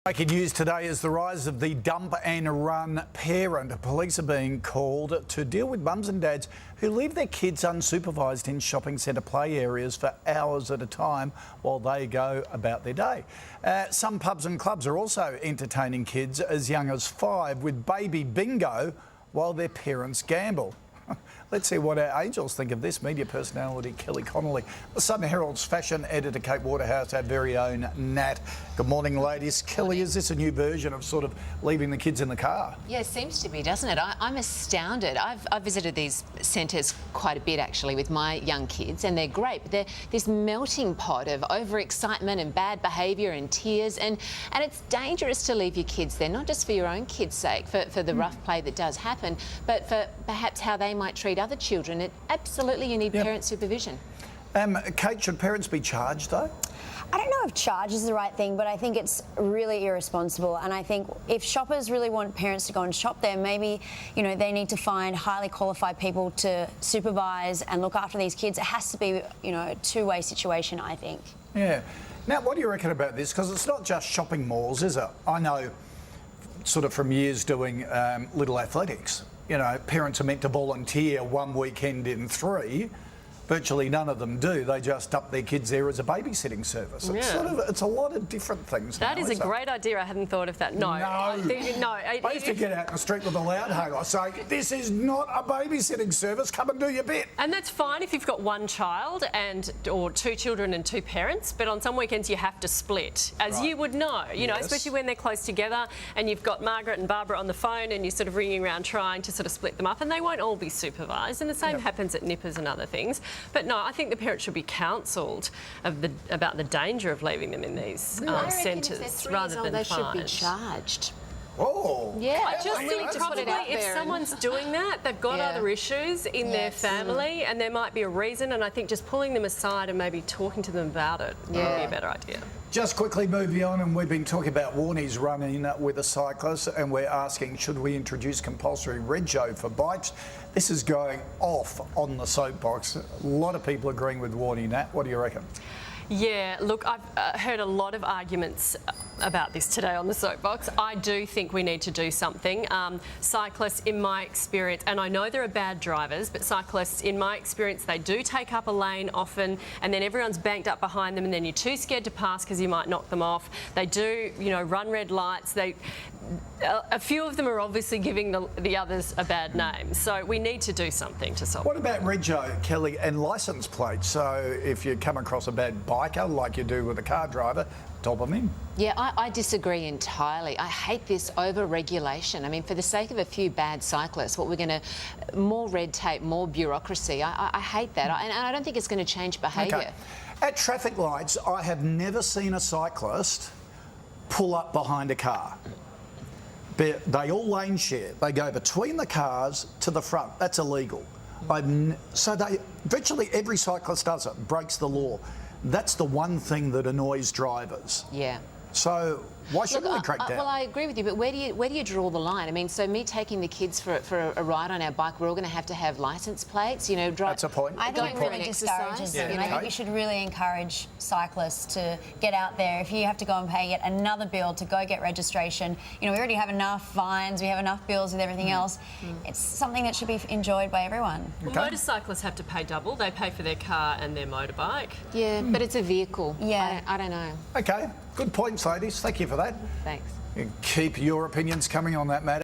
Making news today is the rise of the dump and run parent. Police are being called to deal with mums and dads who leave their kids unsupervised in shopping centre play areas for hours at a time while they go about their day. Some pubs and clubs are also entertaining kids as young as 5 with baby bingo while their parents gamble. Let's see what our angels think of this. Media personality Kelly Connolly. The Sun Herald's fashion editor Kate Waterhouse, our very own Nat. Good morning, ladies. Kelly, is this a new version of sort of leaving the kids in the car? Yeah, it seems to be, doesn't it? I'm astounded. I've visited these centres quite a bit, actually, with my young kids, and they're great. But they're this melting pot of overexcitement and bad behaviour and tears, and it's dangerous to leave your kids there, not just for your own kids' sake, for the rough play that does happen, but for perhaps how they might treat other children. Absolutely, you need parent supervision. Kate, should parents be charged though? I don't know if charge is the right thing, but I think it's really irresponsible. And I think if shoppers really want parents to go and shop there, maybe, you know, they need to find highly qualified people to supervise and look after these kids. It has to be, you know, a two-way situation, I think. Yeah. Now, what do you reckon about this? Because it's not just shopping malls, is it? I know, sort of from years doing little athletics. You know, parents are meant to volunteer one weekend in 3. Virtually none of them do. They just dump their kids there as a babysitting service. It's it's a lot of different things. That is a great idea. I hadn't thought of that. No. I used to get out in the street with a loud haggle saying, this is not a babysitting service, come and do your bit. And that's fine if you've got one child or 2 children and 2 parents, but on some weekends you have to split, as you would know, you know, especially when they're close together and you've got Margaret and Barbara on the phone and you're sort of ringing around trying to sort of split them up, and they won't all be supervised, and the same happens at nippers and other things. But no, I think the parents should be counselled about the danger of leaving them in these centres rather than they fined. should be charged. Oh. Yeah, I just think probably if someone's doing that, they've got other issues in their family, and there might be a reason, and I think just pulling them aside and maybe talking to them about it would be a better idea. Just quickly moving on, and we've been talking about Warnie's running with a cyclist, and we're asking, should we introduce compulsory rego for bikes? This is going off on the soapbox. A lot of people agreeing with Warnie. Nat, what do you reckon? Yeah, look, I've heard a lot of arguments about this today on the soapbox. I do think we need to do something. Cyclists, in my experience, and I know there are bad drivers, but cyclists, in my experience, they do take up a lane often, and then everyone's banked up behind them, and then you're too scared to pass because you might knock them off. They do, you know, run red lights. A few of them are obviously giving the others a bad name. So we need to do something to solve it. What about rego, Kelly, and licence plates? So if you come across a bad biker, like you do with a car driver, top them in. Yeah, I disagree entirely. I hate this over-regulation. I mean, for the sake of a few bad cyclists, what we're going to... more red tape, more bureaucracy. I hate that, and I don't think it's going to change behaviour. Okay. At traffic lights, I have never seen a cyclist pull up behind a car. They all lane share. They go between the cars to the front. That's illegal. Virtually every cyclist does it, breaks the law. That's the one thing that annoys drivers. Yeah. So why shouldn't we crack down? Well, I agree with you, but where do you draw the line? I mean, so me taking the kids for a ride on our bike, we're all going to have licence plates, you know. That's a point. I think it really discourages them, and I think we should really encourage cyclists to get out there. If you have to go and pay yet another bill to go get registration, you know, we already have enough fines, we have enough bills with everything else. It's something that should be enjoyed by everyone. Well, motorcyclists have to pay double. They pay for their car and their motorbike. Yeah, but it's a vehicle. Yeah. I don't know. Okay, good points, ladies. Thank you for that. Thanks. Keep your opinions coming on that matter.